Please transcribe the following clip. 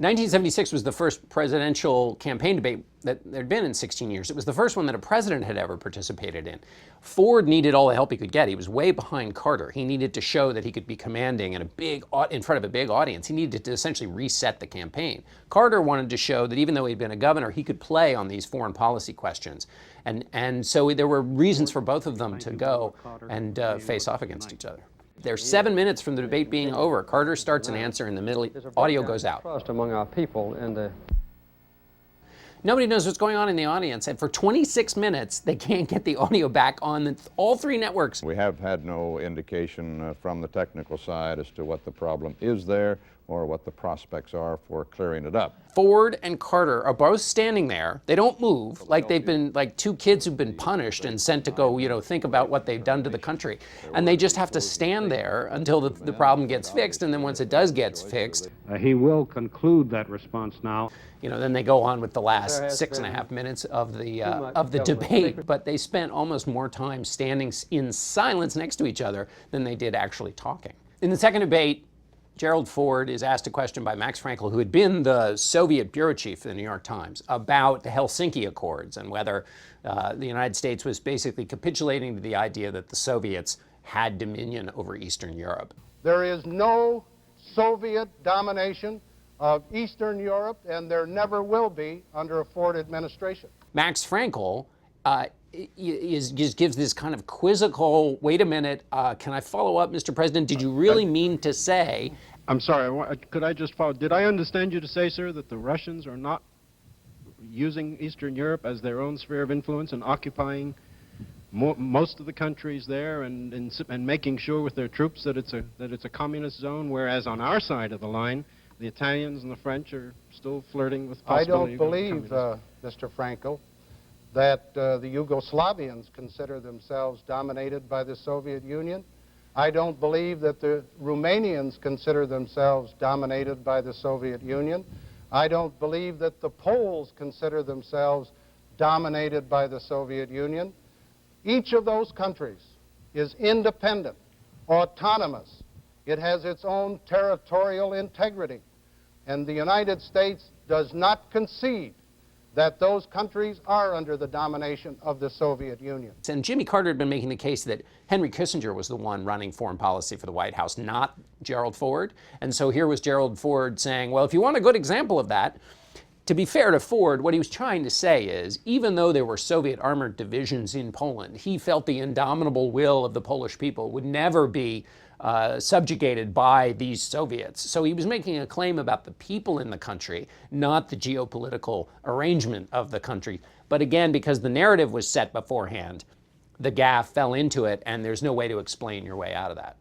1976 was the first presidential campaign debate that there'd been in 16 years. It was the first one that a president had ever participated in. Ford needed all the help he could get. He was way behind Carter. He needed to show that he could be commanding in front of a big audience. He needed to essentially reset the campaign. Carter wanted to show that even though he'd been a governor, he could play on these foreign policy questions. And so there were reasons for both of them to go and face off against each other. There's 7 minutes from the debate being over. Carter starts an answer in the middle. Audio goes out. Trust among our people and Nobody knows what's going on in the audience, and for 26 minutes, they can't get the audio back on all three networks. We have had no indication from the technical side as to what the problem is there or what the prospects are for clearing it up. Ford and Carter are both standing there. They don't move, like they've been like two kids who've been punished and sent to go, think about what they've done to the country. And they just have to stand there until the problem gets fixed, and then once it does get fixed, he will conclude that response now. Then they go on with the last 6.5 minutes of the debate. But they spent almost more time standing in silence next to each other than they did actually talking. In the second debate, Gerald Ford is asked a question by Max Frankel, who had been the Soviet bureau chief for the New York Times, about the Helsinki Accords and whether the United States was basically capitulating to the idea that the Soviets had dominion over Eastern Europe. There is no Soviet domination of Eastern Europe, and there never will be under a Ford administration. Max Frankel just gives this kind of quizzical, wait a minute, can I follow up, Mr. President? Did you really mean to say? I'm sorry, could I just follow? Did I understand you to say, sir, that the Russians are not using Eastern Europe as their own sphere of influence and occupying most of the countries there and making sure with their troops that it's a communist zone, whereas on our side of the line, the Italians and the French are still flirting with possibility. I don't believe, Mr. Frankel, that the Yugoslavians consider themselves dominated by the Soviet Union. I don't believe that the Romanians consider themselves dominated by the Soviet Union. I don't believe that the Poles consider themselves dominated by the Soviet Union. Each of those countries is independent, autonomous. It has its own territorial integrity. And the United States does not concede that those countries are under the domination of the Soviet Union. And Jimmy Carter had been making the case that Henry Kissinger was the one running foreign policy for the White House, not Gerald Ford. And so here was Gerald Ford saying, well, if you want a good example of that, to be fair to Ford, what he was trying to say is, even though there were Soviet armored divisions in Poland, he felt the indomitable will of the Polish people would never be subjugated by these Soviets. So he was making a claim about the people in the country, not the geopolitical arrangement of the country. But again, because the narrative was set beforehand, the gaffe fell into it, and there's no way to explain your way out of that.